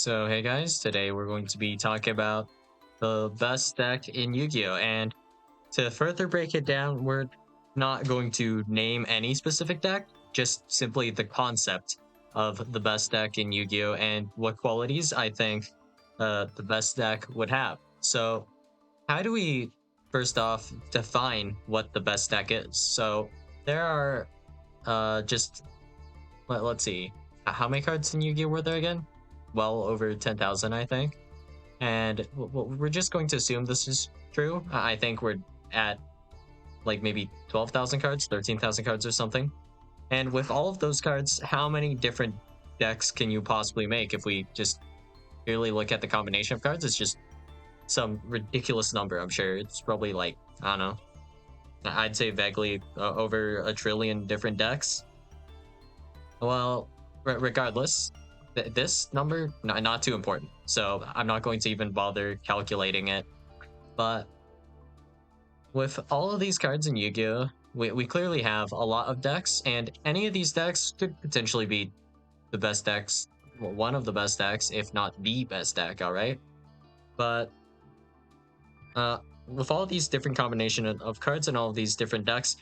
So hey guys, today we're going to be talking about the best deck in Yu-Gi-Oh! And to further break it down, we're not going to name any specific deck, just simply the concept of the best deck in Yu-Gi-Oh! And what qualities I think the best deck would have. So how do we first off define what the best deck is? So there are just let's see. How many cards in Yu-Gi-Oh were there again? Well over 10,000, I think. And we're just going to assume this is true. I think we're at like maybe 12,000 cards, 13,000 cards or something. And with all of those cards, how many different decks can you possibly make if we just purely look at the combination of cards? It's just some ridiculous number, I'm sure. It's probably like, I don't know, I'd say vaguely over a trillion different decks. Well, regardless, this number not too important, so I'm not going to even bother calculating it. But with all of these cards in Yu-Gi-Oh, we clearly have a lot of decks, and any of these decks could potentially be the best decks, well, one of the best decks, if not the best deck. All right, but with all these different combination of cards and all of these different decks,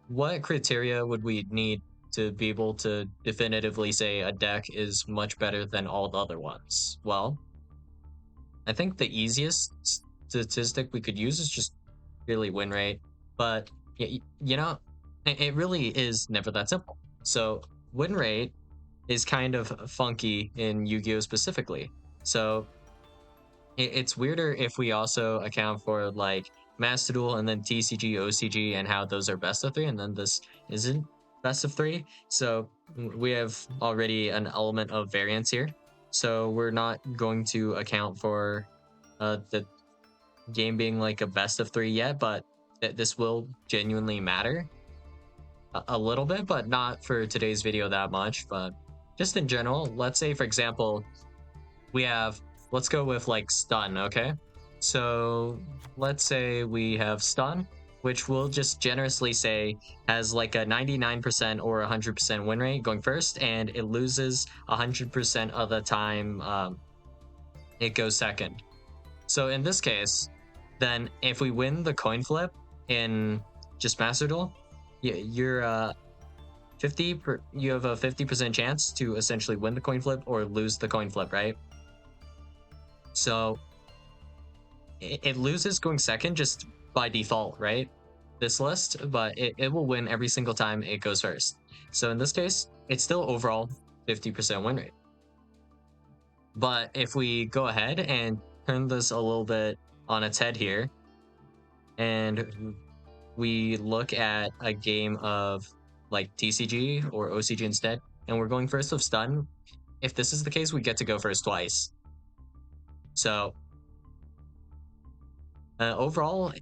what criteria would we need to be able to definitively say a deck is much better than all the other ones? Well, I think the easiest statistic we could use is just really win rate, but you know, it really is never that simple. So win rate is kind of funky in Yu-Gi-Oh specifically. So it's weirder if we also account for like Master Duel and then TCG, OCG, and how those are best of three, and then this isn't best of three. So we have already an element of variance here. So we're not going to account for the game being like a best of three yet, but this will genuinely matter a little bit, but not for today's video that much. But just in general, let's say, for example, we have, let's go with like stun, okay? So let's say we have stun, which we'll just generously say has like a 99% or 100% win rate going first, and it loses 100% of the time it goes second. So in this case, then if we win the coin flip in just Master Duel, you're 50 you have a 50% chance to essentially win the coin flip or lose the coin flip, right? So it loses going second just by default, right? This list, but it will win every single time it goes first. So in this case, it's still overall 50% win rate. But if we go ahead and turn this a little bit on its head here, and we look at a game of like TCG or OCG instead, and we're going first with stun, if this is the case, we get to go first twice. So overall,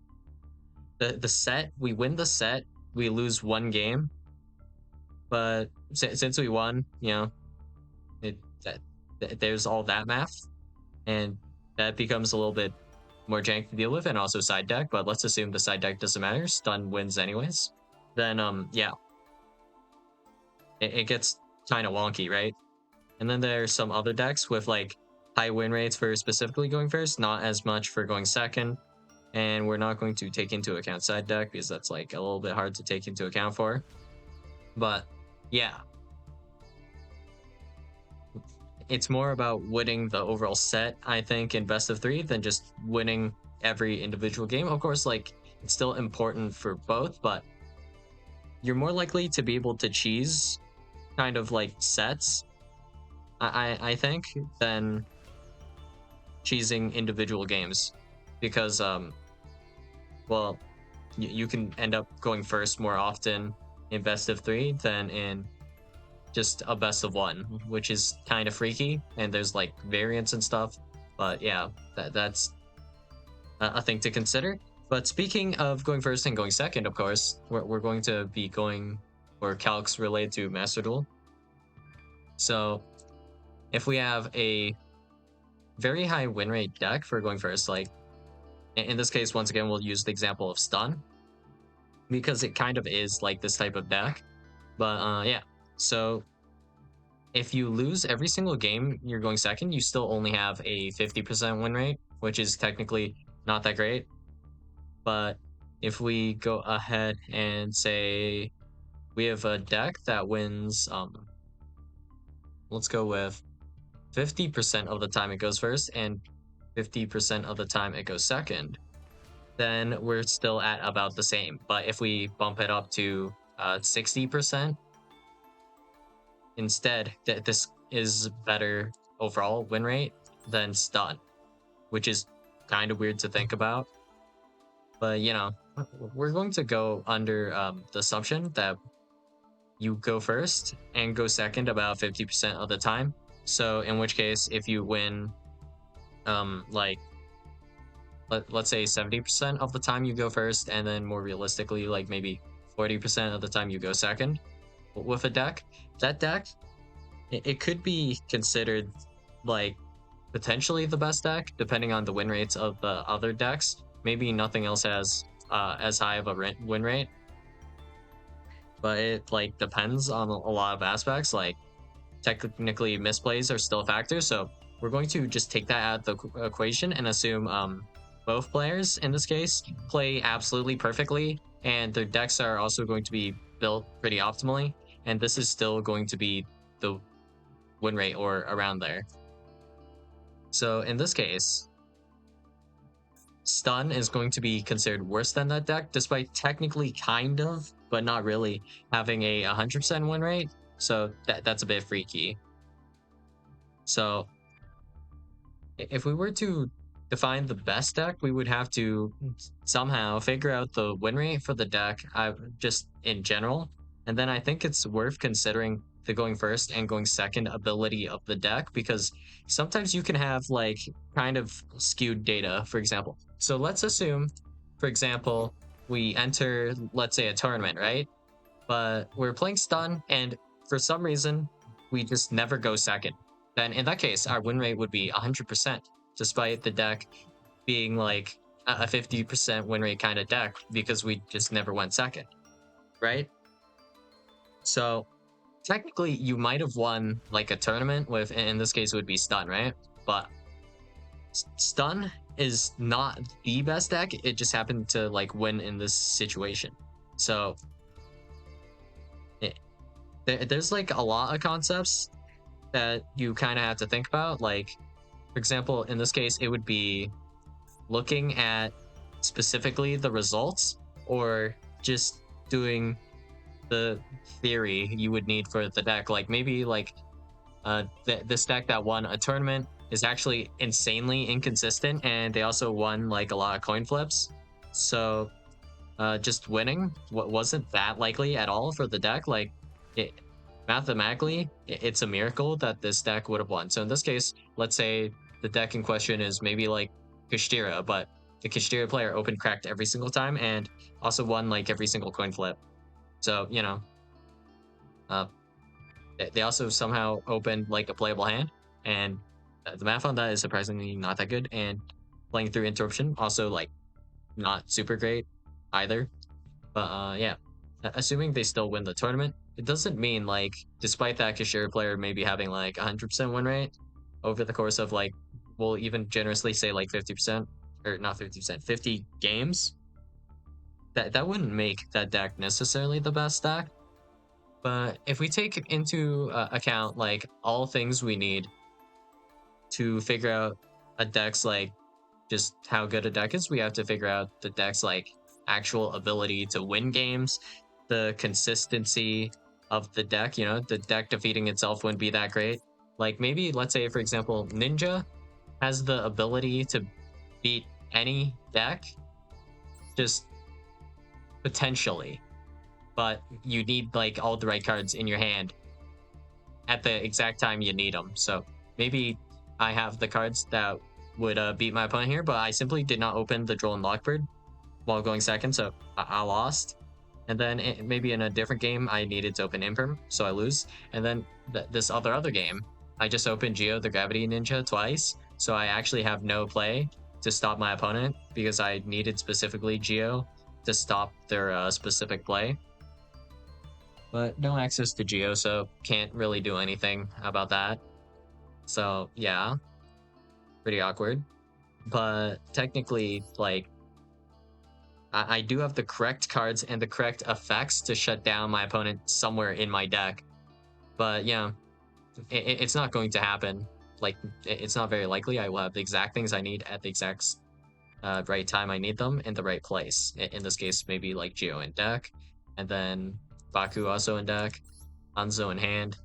the set, we win the set, we lose one game, but since we won, you know, there's all that math, and that becomes a little bit more jank to deal with, and also side deck. But let's assume the side deck doesn't matter, stun wins anyways. Then yeah, it gets kind of wonky, right? And then there's some other decks with like high win rates for specifically going first, not as much for going second. And we're not going to take into account side deck because that's like a little bit hard to take into account for. But yeah, it's more about winning the overall set, I think, in best of three than just winning every individual game. Of course, like it's still important for both, but you're more likely to be able to cheese kind of like sets, I think, than cheesing individual games, because well, you can end up going first more often in best of three than in just a best of one, which is kind of freaky, and there's like variants and stuff. But yeah, that's a thing to consider. But speaking of going first and going second, of course, we're going to be going for calcs related to Master Duel. So if we have a very high win rate deck for going first, like in this case, once again, we'll use the example of stun because it kind of is like this type of deck. But yeah, so if you lose every single game you're going second, you still only have a 50% win rate, which is technically not that great. But if we go ahead and say we have a deck that wins, let's go with 50% of the time it goes first and 50% of the time it goes second, then we're still at about the same. But if we bump it up to 60%, instead, this is better overall win rate than stun, which is kind of weird to think about. But we're going to go under the assumption that you go first and go second about 50% of the time. So in which case, if you win, like let's say 70% of the time you go first, and then more realistically, like maybe 40% of the time you go second with a deck, that deck, it could be considered like potentially the best deck, depending on the win rates of the other decks. Maybe nothing else has as high of a win rate, but it like depends on a lot of aspects. Like technically misplays are still a factor, so we're going to just take that out of the equation and assume both players in this case play absolutely perfectly, and their decks are also going to be built pretty optimally, and this is still going to be the win rate or around there. So in this case, stun is going to be considered worse than that deck, despite technically kind of, but not really, having a 100% win rate. So that's a bit freaky. So if we were to define the best deck, we would have to somehow figure out the win rate for the deck, just in general. And then I think it's worth considering the going first and going second ability of the deck, because sometimes you can have like kind of skewed data, for example. So let's assume, for example, we enter, let's say, a tournament, right? But we're playing stun, and for some reason, we just never go second. Then in that case, our win rate would be 100%, despite the deck being like a 50% win rate kind of deck, because we just never went second, right? So technically, you might have won like a tournament with, in this case, it would be stun, right? But stun is not the best deck. It just happened to like win in this situation. So there's like a lot of concepts that you kind of have to think about. Like, for example, in this case, it would be looking at specifically the results, or just doing the theory you would need for the deck. Like maybe like this deck that won a tournament is actually insanely inconsistent, and they also won like a lot of coin flips. So just winning wasn't that likely at all for the deck. Like it mathematically, it's a miracle that this deck would have won. So in this case, let's say the deck in question is maybe like Kashtira, but the Kashtira player open cracked every single time and also won like every single coin flip. So uh, they also somehow opened like a playable hand, and the math on that is surprisingly not that good. And playing through interruption also like not super great either. But yeah, assuming they still win the tournament, it doesn't mean like, despite that Kashira player maybe having like 100% win rate over the course of like, we'll even generously say like 50%, or not 50%, 50 games, that wouldn't make that deck necessarily the best deck. But if we take into account like all things we need to figure out a deck's like just how good a deck is, we have to figure out the deck's like actual ability to win games, the consistency of the deck. The deck defeating itself wouldn't be that great. Like maybe, let's say, for example, Ninja has the ability to beat any deck, just potentially, but you need like all the right cards in your hand at the exact time you need them. So maybe I have the cards that would beat my opponent here, but I simply did not open the Droll and Lockbird while going second, so I lost. And then maybe in a different game, I needed to open Imperm, so I lose. And then this other game, I just opened Geo the Gravity Ninja twice, so I actually have no play to stop my opponent, because I needed specifically Geo to stop their specific play. but no access to Geo, so can't really do anything about that. So yeah, pretty awkward. But technically, like, I do have the correct cards and the correct effects to shut down my opponent somewhere in my deck. But yeah, it's not going to happen. Like, it's not very likely I will have the exact things I need at the exact right time I need them in the right place. In this case, maybe like Geo in deck, and then Baku also in deck, Hanzo in hand,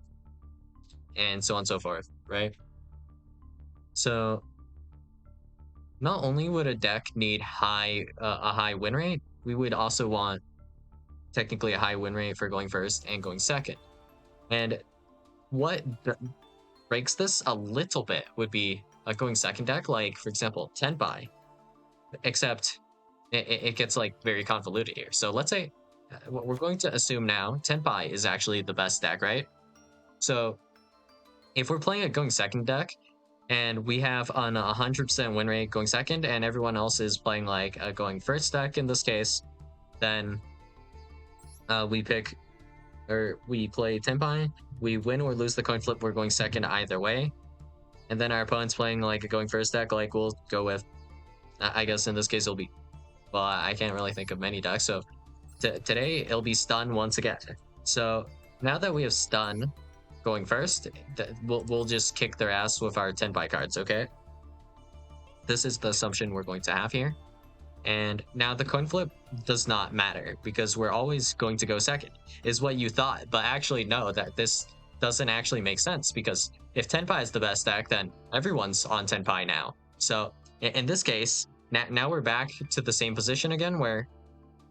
and so on and so forth, right? So not only would a deck need a high win rate, we would also want technically a high win rate for going first and going second. And what breaks this a little bit would be a going second deck, like for example, Tenpai, except it gets like very convoluted here. So let's say what we're going to assume now, Tenpai is actually the best deck, right? So if we're playing a going second deck and we have an 100% win rate going second and everyone else is playing like a going first deck in this case, then we pick or we play Tenpai, we win or lose the coin flip, we're going second either way. And then our opponent's playing like a going first deck, like we'll go with, I guess in this case it'll be, well, I can't really think of many decks. So today it'll be stun once again. So now that we have stun going first, we'll just kick their ass with our Tenpai cards, okay? This is the assumption we're going to have here. And now the coin flip does not matter because we're always going to go second, is what you thought. But actually, no, that this doesn't actually make sense because if Tenpai is the best deck, then everyone's on Tenpai now. So in this case, now we're back to the same position again where,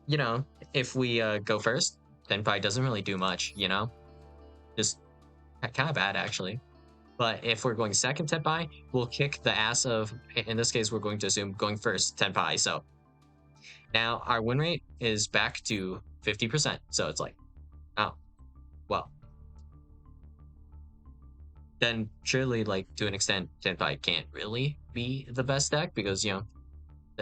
you know, if we go first, Tenpai doesn't really do much, you know? Just kind of bad, actually. But if we're going second Tenpai, we'll kick the ass of, in this case, we're going to assume going first Tenpai. So now our win rate is back to 50%. So it's like, oh, well. Then surely, like, to an extent, Tenpai can't really be the best deck because, you know,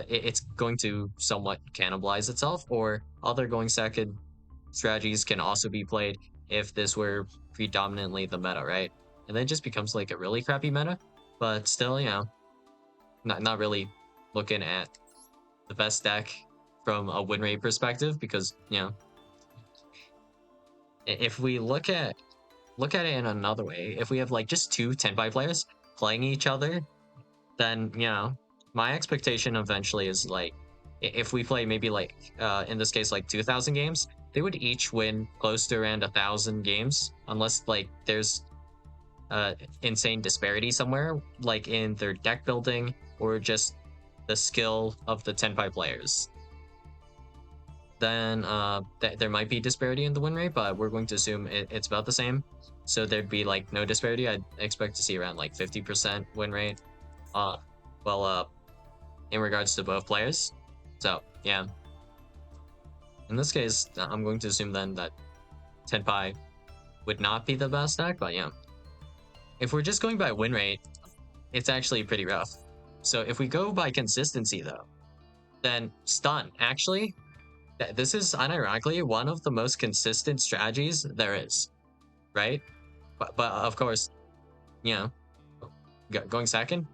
it's going to somewhat cannibalize itself, or other going second strategies can also be played if this were predominantly the meta, right? And then it just becomes like a really crappy meta, but still, you know, not really looking at the best deck from a win rate perspective because, you know, if we look at it in another way, if we have like just two Tenpai players playing each other, then, you know, my expectation eventually is like if we play maybe like in this case like 2,000 games, they would each win close to around 1,000 games unless like there's insane disparity somewhere, like in their deck building or just the skill of the Tenpai players. Then there might be disparity in the win rate, but we're going to assume it's about the same. So there'd be like no disparity. I'd expect to see around like 50% win rate. In regards to both players. So yeah. In this case, I'm going to assume then that Tenpai would not be the best deck, but yeah. If we're just going by win rate, it's actually pretty rough. So if we go by consistency though, then stun. Actually, this is unironically one of the most consistent strategies there is, right? But of course, you know, going second,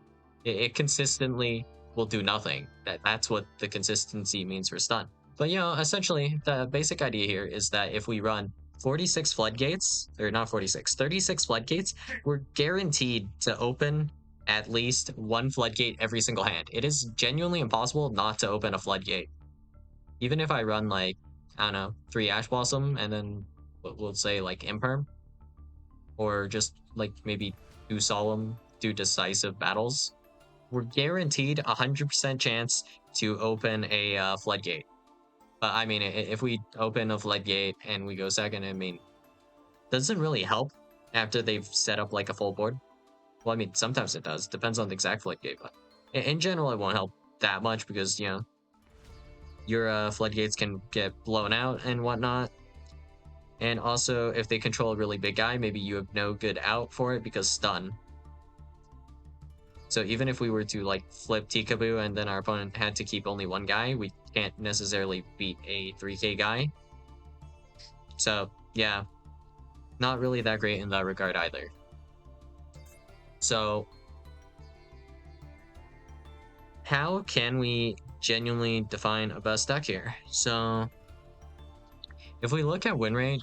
it consistently will do nothing. That's what the consistency means for stun. But you know, essentially, the basic idea here is that if we run 46 floodgates, or not 46, 36 floodgates, we're guaranteed to open at least one floodgate every single hand. It is genuinely impossible not to open a floodgate. Even if I run like, I don't know, 3 Ash Blossom and then we'll say like Imperm, or just like maybe 2 Solemn, 2 Decisive Battles, we're guaranteed 100% chance to open a floodgate. But I mean, if we open a floodgate and we go second, I mean, doesn't really help after they've set up like a full board. Well, I mean, sometimes it does. Depends on the exact floodgate, but in general, it won't help that much because, you know, your floodgates can get blown out and whatnot. And also, if they control a really big guy, maybe you have no good out for it because stun. So even if we were to like flip Tikaboo and then our opponent had to keep only one guy, we can't necessarily beat a 3k guy. So yeah, not really that great in that regard either. So how can we genuinely define a best deck here? So if we look at win rate,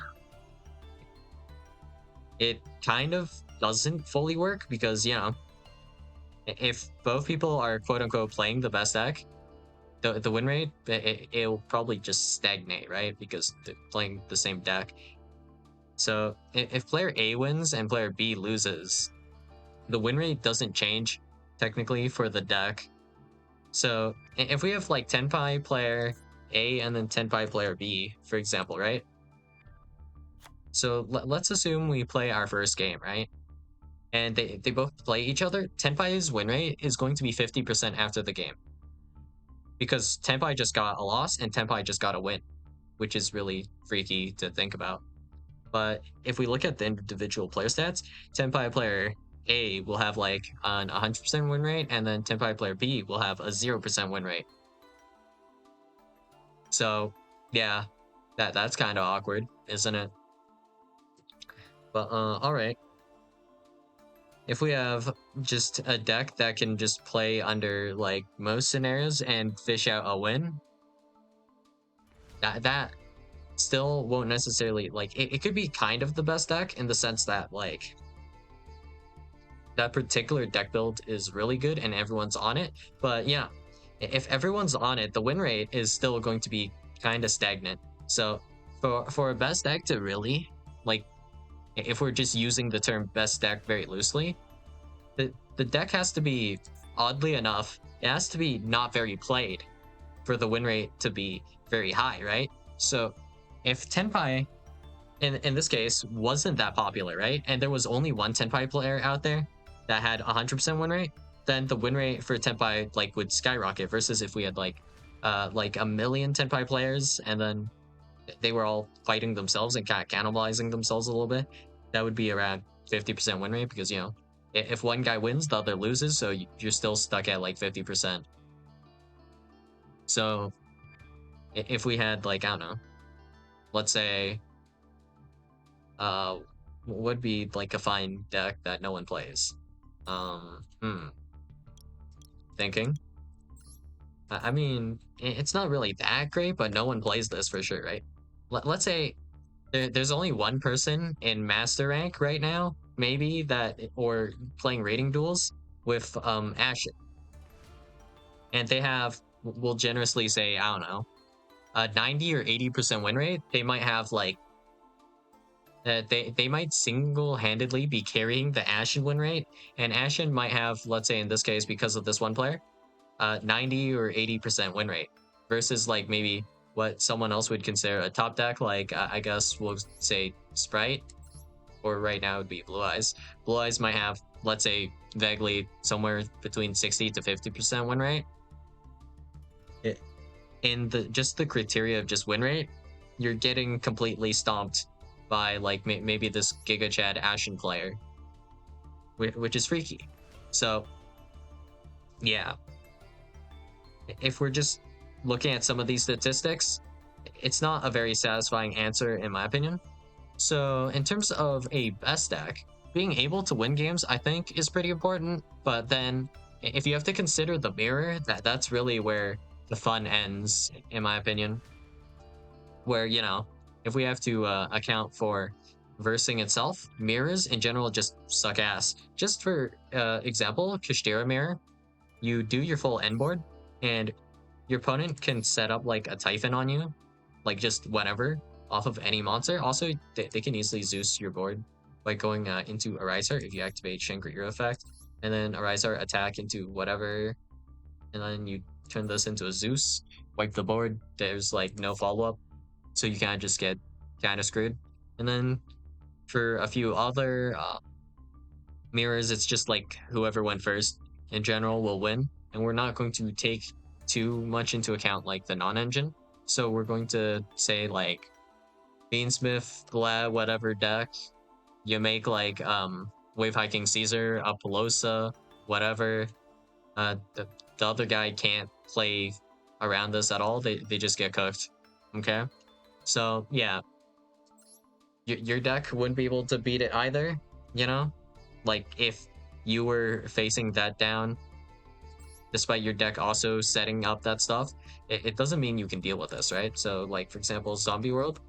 it kind of doesn't fully work because, you know, if both people are quote unquote playing the best deck, the win rate, it'll probably just stagnate, right? Because they're playing the same deck. So if player A wins and player B loses, the win rate doesn't change technically for the deck. So if we have like Tenpai player A and then Tenpai player B, for example, right? So let's assume we play our first game, right? And they both play each other. Tenpai's win rate is going to be 50% after the game. Because Tenpai just got a loss and Tenpai just got a win, which is really freaky to think about. But if we look at the individual player stats, Tenpai player A will have like an 100% win rate, and then Tenpai player B will have a 0% win rate. So yeah, that's kind of awkward, isn't it? But all right. If we have just a deck that can just play under like most scenarios and fish out a win, that still won't necessarily like it could be kind of the best deck in the sense that like that particular deck build is really good and everyone's on it. But yeah, if everyone's on it, the win rate is still going to be kind of stagnant. So for a best deck to really like, if we're just using the term best deck very loosely, the deck has to be, oddly enough, it has to be not very played for the win rate to be very high, right? So if Tenpai in this case wasn't that popular, right? And there was only one Tenpai player out there that had 100% win rate, then the win rate for Tenpai like would skyrocket versus if we had like a million Tenpai players and then they were all fighting themselves and kind of cannibalizing themselves a little bit. That would be around 50% win rate because, you know, if one guy wins, the other loses, so you're still stuck at like 50%. So if we had like, I don't know, let's say uh would be like a fine deck that no one plays. Um, thinking. I mean, it's not really that great, but no one plays this for sure, right? Let's say there's only one person in master rank right now, maybe that, or playing rating duels with Ashen, and they have, we'll generously say, I don't know, a 90 or 80% win rate. They might have like they might single-handedly be carrying the Ashen win rate, and Ashen might have, let's say in this case, because of this one player, 90 or 80% win rate versus like maybe what someone else would consider a top deck, like I guess we'll say Sprite, or right now it would be Blue Eyes. Blue Eyes might have, let's say, vaguely somewhere between 60 to 50% win rate. In the just the criteria of just win rate, you're getting completely stomped by like maybe this Giga Chad Ashen player, which is freaky. So yeah, if we're just looking at some of these statistics, it's not a very satisfying answer in my opinion. So in terms of a best deck, being able to win games I think is pretty important, but then if you have to consider the mirror, that's really where the fun ends in my opinion. Where, you know, if we have to account for versing itself, mirrors in general just suck ass. Just for example, Kashtira mirror, you do your full end board and your opponent can set up like a Typhon on you, like just whenever, off of any monster. Also, they can easily Zeus your board by going into Arisar if you activate Shangri-La effect, and then Arisar attack into whatever, and then you turn this into a Zeus, wipe the board. There's like no follow-up, so you kind of just get kind of screwed. And then for a few other mirrors, it's just like whoever went first in general will win, and we're not going to take too much into account like the non-engine. So we're going to say like Beansmith, Glad, whatever deck, you make like Wave Hiking Caesar, Apollosa, whatever. The other guy can't play around this at all. They just get cooked. Okay. So yeah, your deck wouldn't be able to beat it either, you know? Like if you were facing that down, despite your deck also setting up that stuff, it doesn't mean you can deal with this, right? So like for example, Zombie World,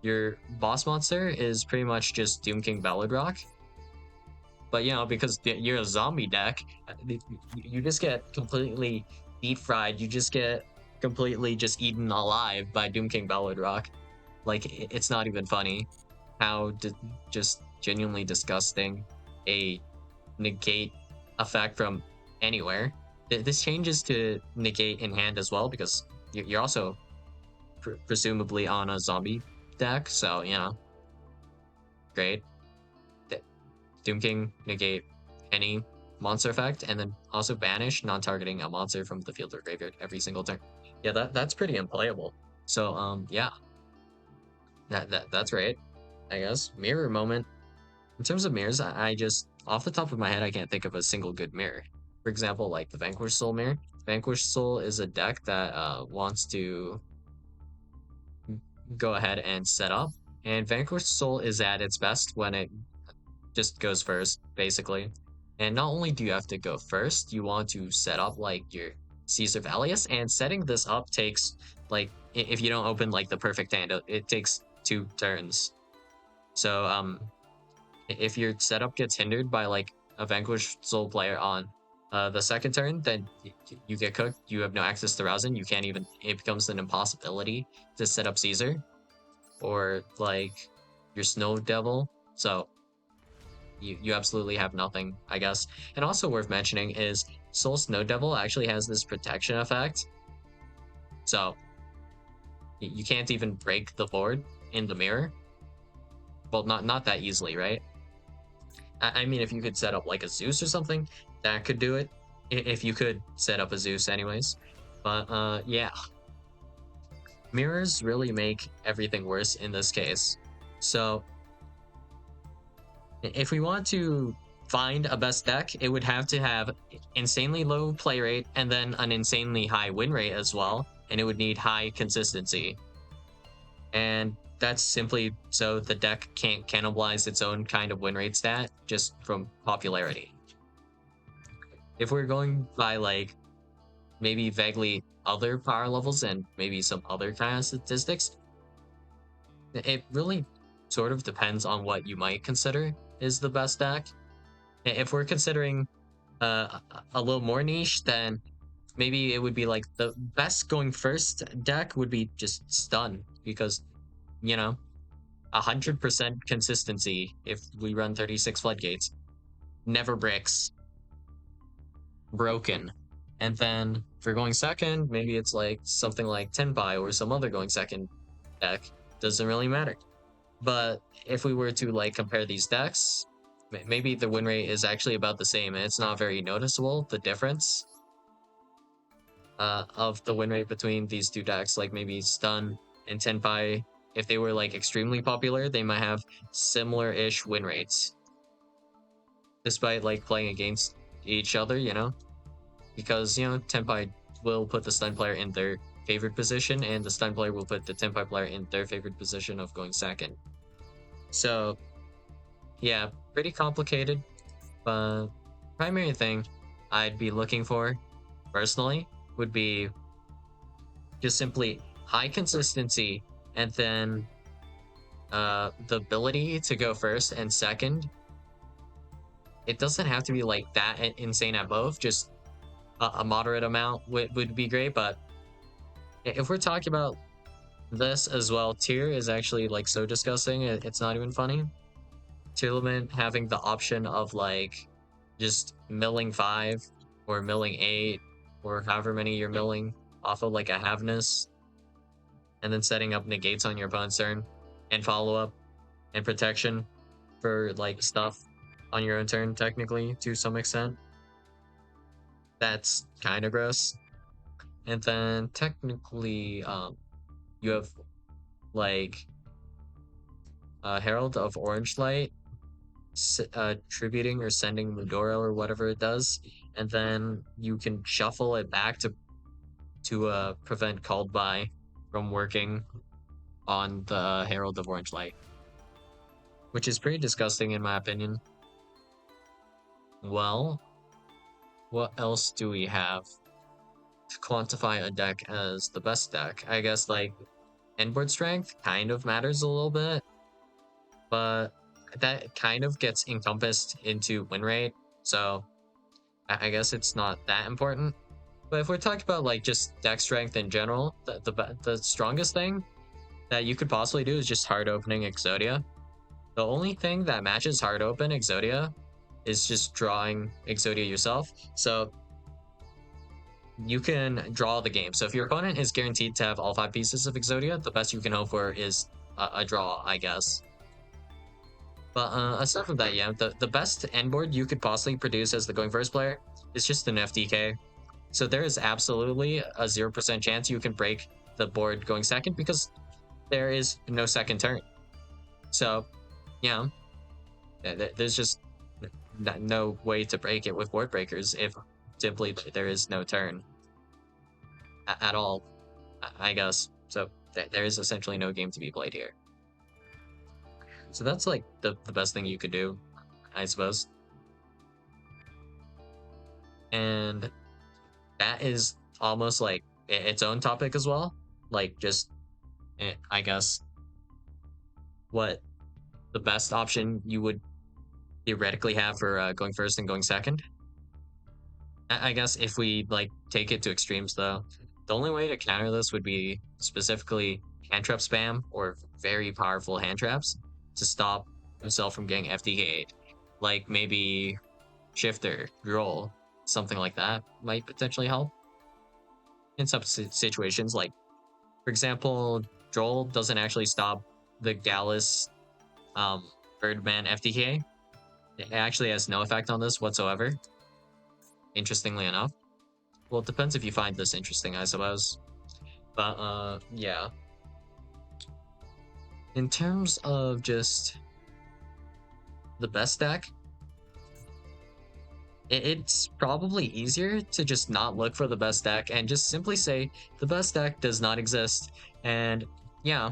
your boss monster is pretty much just Doom King Ballad Rock. But you know, because you're a zombie deck, you just get completely deep fried. You just get completely just eaten alive by Doom King Ballad Rock. Like it's not even funny how just genuinely disgusting a negate effect from anywhere. This changes to negate in hand as well because you're also presumably on a zombie deck, so you know, great. Doom King negate any monster effect, and then also banish non-targeting a monster from the field or graveyard every single turn. Yeah, that's pretty unplayable. So yeah, that's right. I guess mirror moment. In terms of mirrors, I just off the top of my head I can't think of a single good mirror. For example, like the Vanquish Soul mirror. Vanquish Soul is a deck that wants to go ahead and set up, and Vanquish Soul is at its best when it just goes first, basically. And not only do you have to go first, you want to set up like your Caesar Valius, and setting this up takes like if you don't open like the perfect hand, it takes 2 turns. So if your setup gets hindered by like a Vanquished Soul player on the second turn, then you get cooked. You have no access to Rousing. You can't even. It becomes an impossibility to set up Caesar or like your Snow Devil. So you absolutely have nothing, I guess. And also worth mentioning is Soul Snow Devil actually has this protection effect. So you can't even break the board in the mirror. Well, not that easily, right? I mean, if you could set up like a Zeus or something, that could do it. If you could set up a Zeus anyways. But yeah. Mirrors really make everything worse in this case. So if we want to find a best deck, it would have to have insanely low play rate and then an insanely high win rate as well. And it would need high consistency. And that's simply so the deck can't cannibalize its own kind of win rate stat just from popularity. If we're going by like maybe vaguely other power levels and maybe some other kind of statistics, it really sort of depends on what you might consider is the best deck. If we're considering a little more niche, then maybe it would be like the best going first deck would be just stun because, you know, 100% consistency if we run 36 floodgates, never bricks, broken. And then if we're going second, maybe it's like something like Tenpai or some other going second deck. Doesn't really matter. But if we were to like compare these decks, maybe the win rate is actually about the same and it's not very noticeable, the difference of the win rate between these two decks. Like maybe Stun and Tenpai, if they were like extremely popular, they might have similar-ish win rates despite like playing against each other, you know, because you know Tenpai will put the stun player in their favorite position and the stun player will put the Tenpai player in their favorite position of going second. So yeah, pretty complicated, but primary thing I'd be looking for personally would be just simply high consistency and then the ability to go first and second. It doesn't have to be like that insane at both, just a moderate amount would be great. But if we're talking about this as well, tier is actually like so disgusting, it's not even funny. Tier limit having the option of like just milling 5 or milling 8 or however many you're milling off of like a Havness, and then setting up negates on your opponent's turn and follow up and protection for like stuff on your own turn, technically to some extent. That's kind of gross. And then technically you have like Herald of Orange Light tributing or sending Mudora or whatever it does, and then you can shuffle it back to prevent Called By from working on the Herald of Orange Light. which is pretty disgusting in my opinion. Well, what else do we have to quantify a deck as the best deck? I guess like inboard strength kind of matters a little bit, but that kind of gets encompassed into win rate. So I guess it's not that important. But if we're talking about like just deck strength in general, the strongest thing that you could possibly do is just hard opening Exodia. The only thing that matches hard open Exodia is just drawing Exodia yourself. So you can draw the game. So if your opponent is guaranteed to have all 5 pieces of Exodia, the best you can hope for is a draw, I guess. But aside from that, yeah, the best end board you could possibly produce as the going first player is just an FDK. So there is absolutely a 0% chance you can break the board going second because there is no second turn. So, yeah, there's just no way to break it with board breakers if simply there is no turn at all, I guess. So there is essentially no game to be played here. So that's like the best thing you could do, I suppose. And that is almost like its own topic as well. Like just, I guess, what the best option you would theoretically have for going first and going second. I guess if we like take it to extremes though, the only way to counter this would be specifically hand trap spam or very powerful hand traps to stop himself from getting FTK'd. Like maybe shifter, roll, something like that might potentially help in some situations. Like, for example, Droll doesn't actually stop the Gallus Birdman FTK. It actually has no effect on this whatsoever, interestingly enough. Well, it depends if you find this interesting, I suppose. But, yeah. In terms of just the best deck, it's probably easier to just not look for the best deck and just simply say the best deck does not exist. And yeah,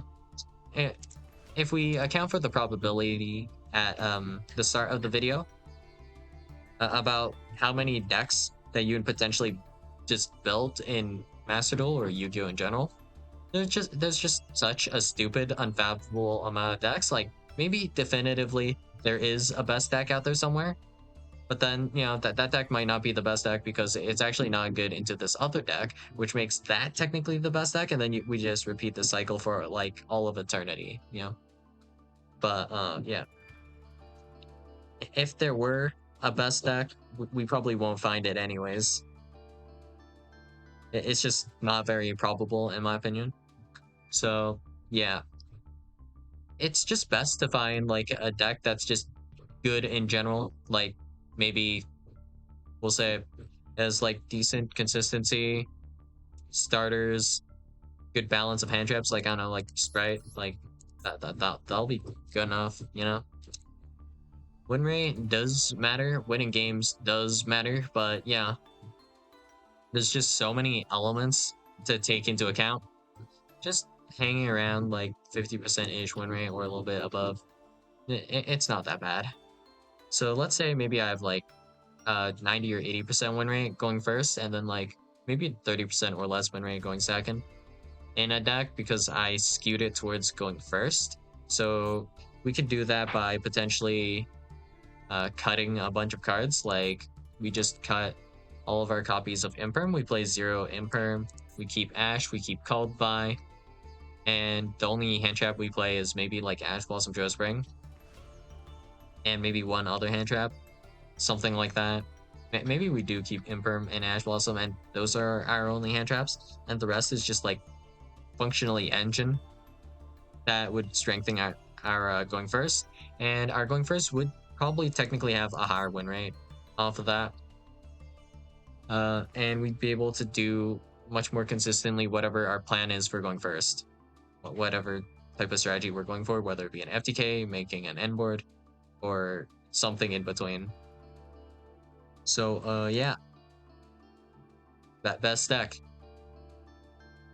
if we account for the probability at the start of the video about how many decks that you would potentially just build in Master Duel or Yu-Gi-Oh in general, there's just such a stupid, unfathomable amount of decks. Like maybe definitively there is a best deck out there somewhere, but then you know that deck might not be the best deck because it's actually not good into this other deck, which makes that technically the best deck, and then we just repeat the cycle for like all of eternity, you know. But yeah, if there were a best deck, we probably won't find it anyways. It's just not very probable in my opinion. So yeah, it's just best to find like a deck that's just good in general. Like maybe we'll say has like decent consistency, starters, good balance of hand traps. Like I don't know, like Sprite, like that'll be good enough, you know. Win rate does matter, winning games does matter, but yeah, there's just so many elements to take into account. Just hanging around like 50% ish win rate or a little bit above, it's not that bad. So let's say maybe I have like 90 or 80% win rate going first, and then like maybe 30% or less win rate going second in a deck because I skewed it towards going first. So we could do that by potentially cutting a bunch of cards. Like we just cut all of our copies of Imperm. We play 0 Imperm. We keep Ash. We keep Called By. And the only hand trap we play is maybe like Ash Blossom Joe Spring. And maybe one other hand trap. Something like that. Maybe we do keep Imperm and Ash Blossom, and those are our only hand traps. And the rest is just like functionally engine that would strengthen our going first. And our going first would probably technically have a higher win rate off of that. And we'd be able to do much more consistently whatever our plan is for going first. Whatever type of strategy we're going for, whether it be an FTK, making an end board, or something in between. So yeah, that best deck.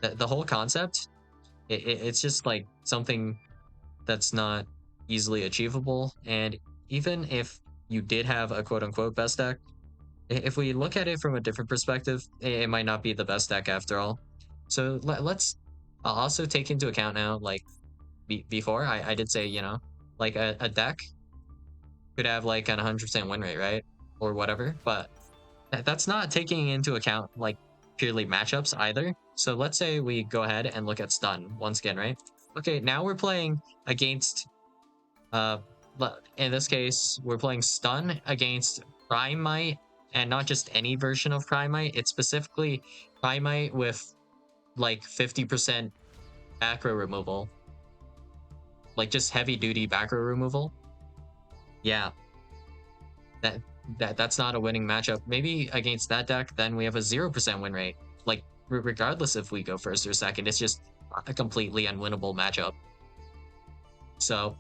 The whole concept, it's just like something that's not easily achievable. And even if you did have a quote unquote best deck, if we look at it from a different perspective, it might not be the best deck after all. So let's also take into account now, like before I did say, like a deck could have like an 100% win rate, right? Or whatever. But that's not taking into account like purely matchups either. So let's say we go ahead and look at stun once again, right? Okay, now we're playing against uh in this case, we're playing stun against Primite, and not just any version of Primite. It's specifically Primite with like 50% backrow removal, like just heavy duty backrow removal. Yeah, that that's not a winning matchup. Maybe against that deck, then we have a 0% win rate. Like regardless if we go first or second, it's just a completely unwinnable matchup. So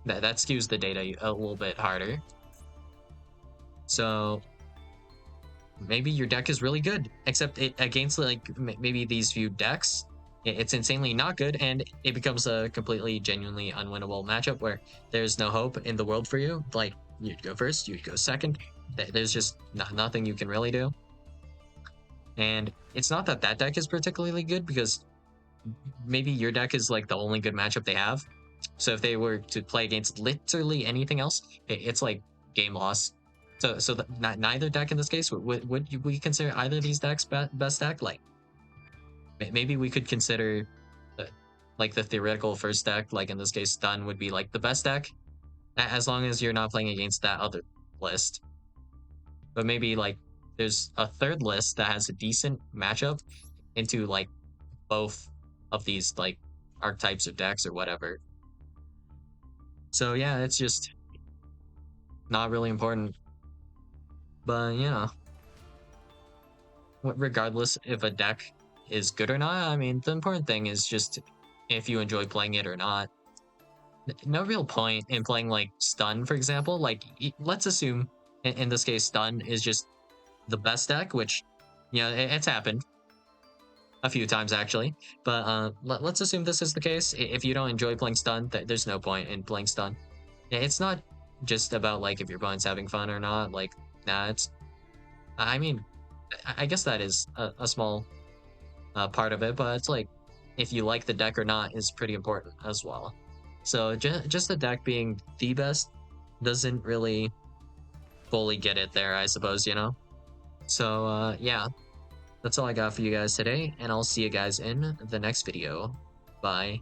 that skews the data a little bit harder. So maybe your deck is really good, except it against like maybe these few decks, it's insanely not good, and it becomes a completely genuinely unwinnable matchup where there's no hope in the world for you. Like you'd go first, you'd go second. There's just nothing you can really do. And it's not that that deck is particularly good, because maybe your deck is like the only good matchup they have. So if they were to play against literally anything else, it's like game loss. So neither deck in this case would we consider either of these decks best deck? Like maybe we could consider like the theoretical first deck, like in this case stun would be like the best deck, as long as you're not playing against that other list. But maybe like there's a third list that has a decent matchup into like both of these like archetypes of decks or whatever. So yeah, it's just not really important. But regardless if a deck is good or not, I mean, the important thing is just if you enjoy playing it or not. No real point in playing like stun, for example. Like, let's assume in this case, stun is just the best deck, which, it's happened a few times actually. But let's assume this is the case. If you don't enjoy playing stun, there's no point in playing stun. It's not just about like if your opponent's having fun or not. Like, nah, I mean, I guess that is a small part of it, but it's like if you like the deck or not is pretty important as well. So just the deck being the best doesn't really fully get it there, I suppose. So yeah, that's all I got for you guys today, and I'll see you guys in the next video. Bye.